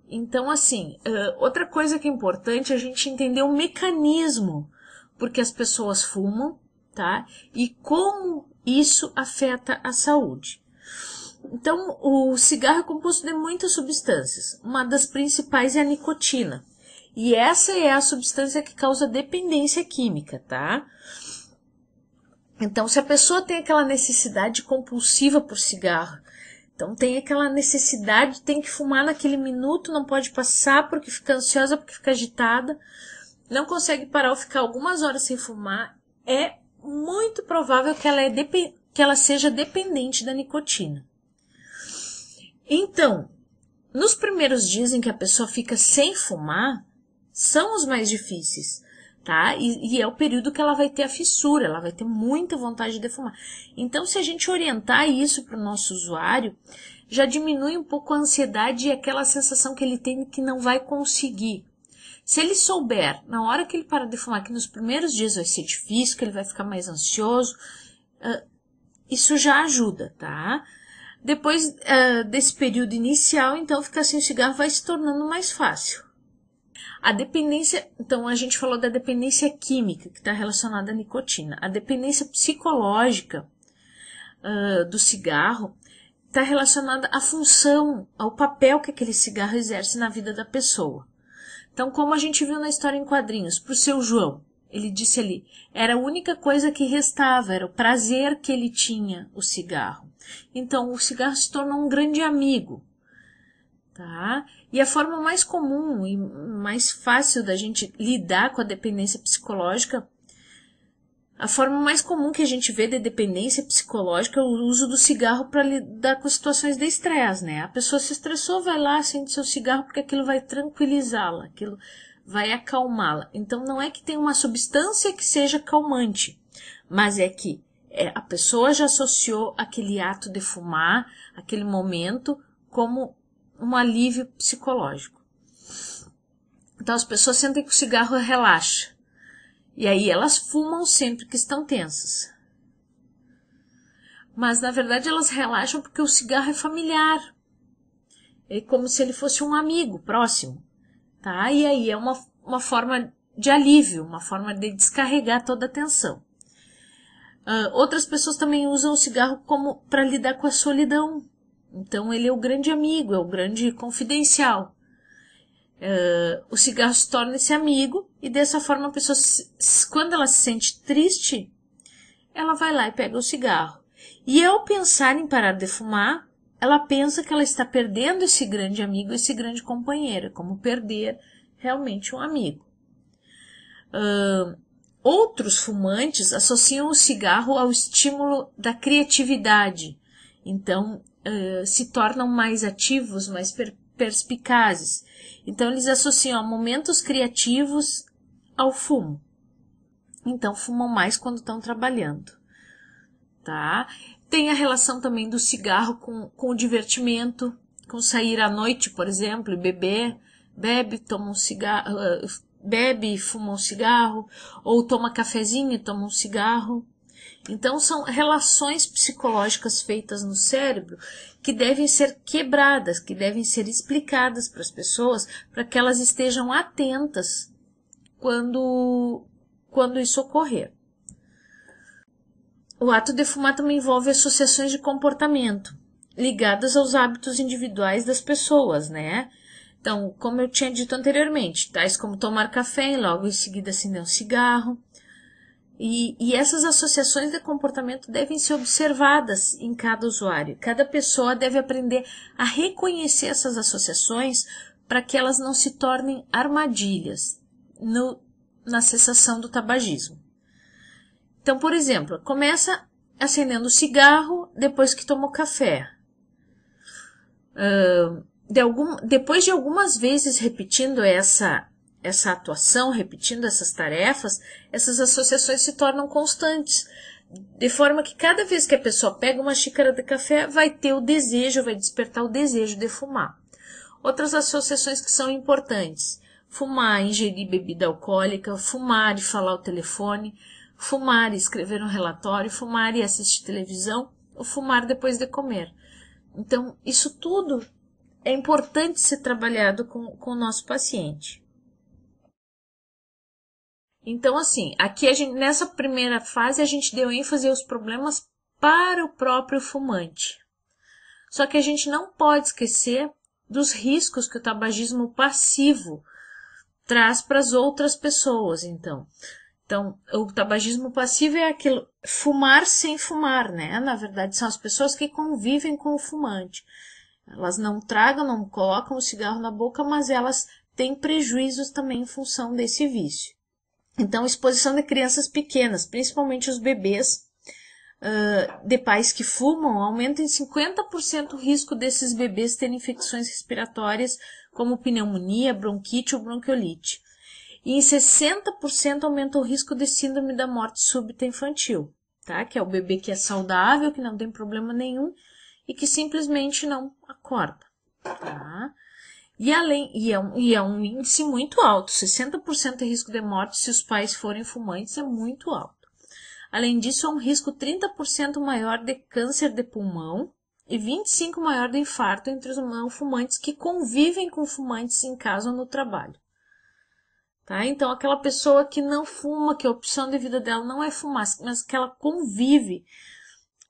Então, assim, outra coisa que é importante é a gente entender o mecanismo porque as pessoas fumam, tá? E como isso afeta a saúde. Então, o cigarro é composto de muitas substâncias. Uma das principais é a nicotina. E essa é a substância que causa dependência química, tá? Então, se a pessoa tem aquela necessidade compulsiva por cigarro, então tem aquela necessidade, tem que fumar naquele minuto, não pode passar porque fica ansiosa, porque fica agitada, não consegue parar ou ficar algumas horas sem fumar, é muito provável que ela seja dependente da nicotina. Então, nos primeiros dias em que a pessoa fica sem fumar, são os mais difíceis, tá? E é o período que ela vai ter a fissura, ela vai ter muita vontade de fumar. Então, se a gente orientar isso para o nosso usuário, já diminui um pouco a ansiedade e aquela sensação que ele tem que não vai conseguir. Se ele souber, na hora que ele parar de fumar, que nos primeiros dias vai ser difícil, que ele vai ficar mais ansioso, isso já ajuda, tá? Depois desse período inicial, então, ficar sem cigarro vai se tornando mais fácil. A dependência, então a gente falou da dependência química, que está relacionada à nicotina. A dependência psicológica do cigarro está relacionada à função, ao papel que aquele cigarro exerce na vida da pessoa. Então, como a gente viu na história em quadrinhos, para o seu João, ele disse ali, era a única coisa que restava, era o prazer que ele tinha, o cigarro. Então, o cigarro se tornou um grande amigo, tá? E a forma mais comum e mais fácil da gente lidar com a dependência psicológica, a forma mais comum que a gente vê de dependência psicológica é o uso do cigarro para lidar com situações de estresse, né? A pessoa se estressou, vai lá, acende seu cigarro porque aquilo vai tranquilizá-la, aquilo vai acalmá-la. Então, não é que tem uma substância que seja calmante, mas é que a pessoa já associou aquele ato de fumar, aquele momento, como um alívio psicológico. Então, as pessoas sentem que o cigarro relaxa. E aí elas fumam sempre que estão tensas. Mas, na verdade, elas relaxam porque o cigarro é familiar. É como se ele fosse um amigo próximo. Tá? E aí é uma forma de alívio, uma forma de descarregar toda a tensão. Outras pessoas também usam o cigarro como para lidar com a solidão. Então, ele é o grande amigo, é o grande confidencial. O cigarro se torna esse amigo e dessa forma a pessoa, quando ela se sente triste, ela vai lá e pega o cigarro. E ao pensar em parar de fumar, ela pensa que ela está perdendo esse grande amigo, esse grande companheiro, como perder realmente um amigo. Outros fumantes associam o cigarro ao estímulo da criatividade. Então, se tornam mais ativos, mais perspicazes. Então, eles associam momentos criativos ao fumo. Então, fumam mais quando estão trabalhando. Tá? Tem a relação também do cigarro com o divertimento, com sair à noite, por exemplo, e beber. Bebe, toma um cigarro, bebe e fuma um cigarro, ou toma cafezinho e toma um cigarro. Então, são relações psicológicas feitas no cérebro que devem ser quebradas, que devem ser explicadas para as pessoas, para que elas estejam atentas quando isso ocorrer. O ato de fumar também envolve associações de comportamento, ligadas aos hábitos individuais das pessoas, né? Então, como eu tinha dito anteriormente, tais como tomar café e logo em seguida acender um cigarro. E essas associações de comportamento devem ser observadas em cada usuário. Cada pessoa deve aprender a reconhecer essas associações para que elas não se tornem armadilhas na cessação do tabagismo. Então, por exemplo, começa acendendo o cigarro depois que tomou café. Depois de algumas vezes repetindo essa atuação, repetindo essas tarefas, essas associações se tornam constantes, de forma que cada vez que a pessoa pega uma xícara de café, vai despertar o desejo de fumar. Outras associações que são importantes: fumar, ingerir bebida alcoólica, fumar e falar ao telefone, fumar e escrever um relatório, fumar e assistir televisão, ou fumar depois de comer. Então, isso tudo é importante ser trabalhado com o nosso paciente. Então, assim, aqui nessa primeira fase a gente deu ênfase aos problemas para o próprio fumante. Só que a gente não pode esquecer dos riscos que o tabagismo passivo traz para as outras pessoas, então. Então, o tabagismo passivo é aquilo, fumar sem fumar, né? Na verdade, são as pessoas que convivem com o fumante. Elas não tragam, não colocam o cigarro na boca, mas elas têm prejuízos também em função desse vício. Então, exposição de crianças pequenas, principalmente os bebês, de pais que fumam, aumenta em 50% o risco desses bebês terem infecções respiratórias, como pneumonia, bronquite ou bronquiolite. E em 60% aumenta o risco de síndrome da morte súbita infantil, tá? Que é o bebê que é saudável, que não tem problema nenhum e que simplesmente não acorda, tá? E é um índice muito alto, 60% de risco de morte se os pais forem fumantes, é muito alto. Além disso, há um risco 30% maior de câncer de pulmão e 25% maior de infarto entre os não fumantes que convivem com fumantes em casa ou no trabalho. Tá? Então, aquela pessoa que não fuma, que a opção de vida dela não é fumar, mas que ela convive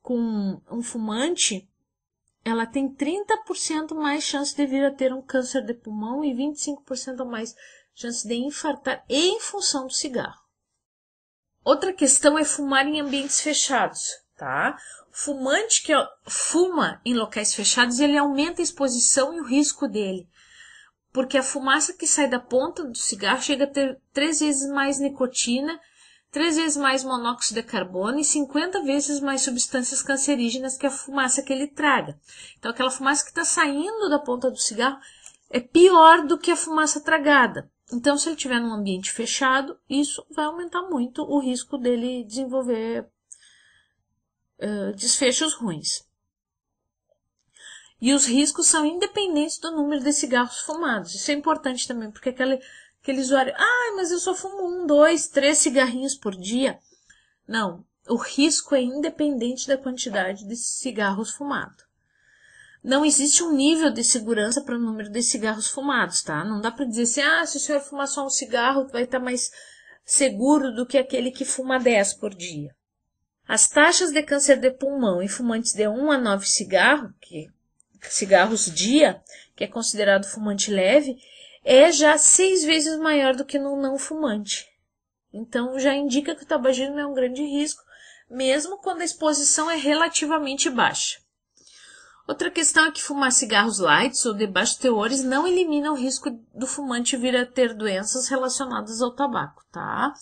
com um fumante, ela tem 30% mais chance de vir a ter um câncer de pulmão e 25% mais chance de infartar em função do cigarro. Outra questão é fumar em ambientes fechados, tá? O fumante que fuma em locais fechados, ele aumenta a exposição e o risco dele, porque a fumaça que sai da ponta do cigarro chega a ter 3 vezes mais nicotina, 3 vezes mais monóxido de carbono e 50 vezes mais substâncias cancerígenas que a fumaça que ele traga. Então, aquela fumaça que está saindo da ponta do cigarro é pior do que a fumaça tragada. Então, se ele estiver num ambiente fechado, isso vai aumentar muito o risco dele desenvolver desfechos ruins. E os riscos são independentes do número de cigarros fumados. Isso é importante também, porque aquele usuário, mas eu só fumo 1, 2, 3 cigarrinhos por dia. Não, o risco é independente da quantidade de cigarros fumados. Não existe um nível de segurança para o número de cigarros fumados, tá? Não dá para dizer assim, se o senhor fumar só um cigarro, vai estar mais seguro do que aquele que fuma 10 por dia. As taxas de câncer de pulmão em fumantes de 1 a 9 cigarros dia, que é considerado fumante leve, é já 6 vezes maior do que no não fumante. Então, já indica que o tabagismo é um grande risco, mesmo quando a exposição é relativamente baixa. Outra questão é que fumar cigarros light ou de baixos teores não elimina o risco do fumante vir a ter doenças relacionadas ao tabaco, tá?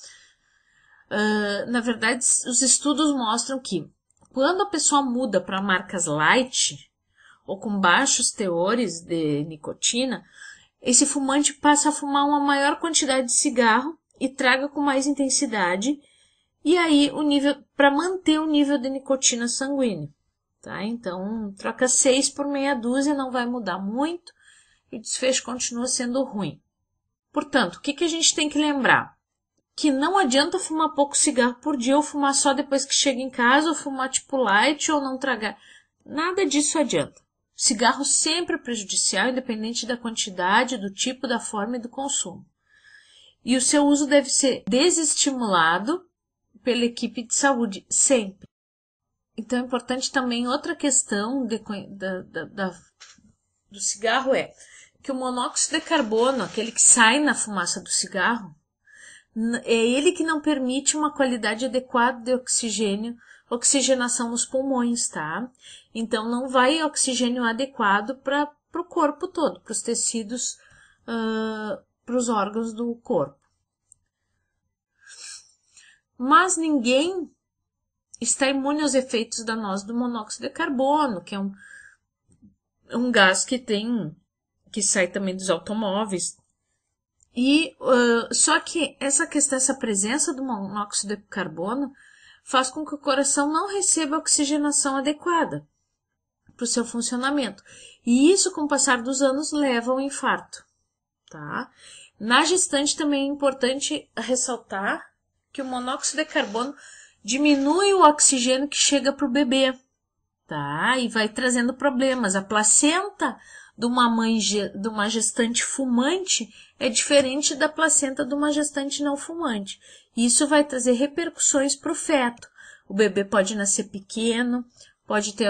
Na verdade, os estudos mostram que quando a pessoa muda para marcas light ou com baixos teores de nicotina, esse fumante passa a fumar uma maior quantidade de cigarro e traga com mais intensidade, e aí para manter o nível de nicotina sanguíneo. Tá? Então, troca 6 por meia dúzia, não vai mudar muito e o desfecho continua sendo ruim. Portanto, o que a gente tem que lembrar? Que não adianta fumar pouco cigarro por dia ou fumar só depois que chega em casa ou fumar tipo light ou não tragar. Nada disso adianta. O cigarro sempre é prejudicial, independente da quantidade, do tipo, da forma e do consumo. E o seu uso deve ser desestimulado pela equipe de saúde, sempre. Então, é importante também outra questão do cigarro é que o monóxido de carbono, aquele que sai na fumaça do cigarro, é ele que não permite uma qualidade adequada de oxigenação nos pulmões, tá? Então, não vai oxigênio adequado para o corpo todo, para os tecidos, para os órgãos do corpo. Mas ninguém está imune aos efeitos danosos do monóxido de carbono, que é um gás que sai também dos automóveis. E só que essa presença do monóxido de carbono faz com que o coração não receba a oxigenação adequada para o seu funcionamento. E isso, com o passar dos anos, leva ao infarto. Tá? Na gestante também é importante ressaltar que o monóxido de carbono diminui o oxigênio que chega para o bebê, tá? E vai trazendo problemas. A placenta de uma mãe, de uma gestante fumante é diferente da placenta de uma gestante não fumante. Isso vai trazer repercussões para o feto. O bebê pode nascer pequeno, pode ter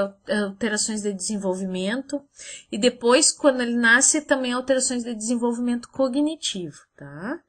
alterações de desenvolvimento e depois, quando ele nasce, também alterações de desenvolvimento cognitivo, tá?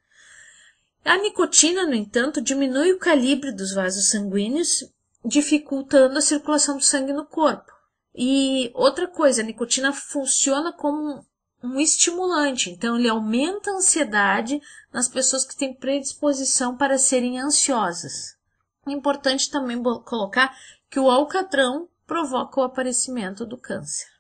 A nicotina, no entanto, diminui o calibre dos vasos sanguíneos, dificultando a circulação do sangue no corpo. E outra coisa, a nicotina funciona como um estimulante, então ele aumenta a ansiedade nas pessoas que têm predisposição para serem ansiosas. É importante também colocar que o alcatrão provoca o aparecimento do câncer.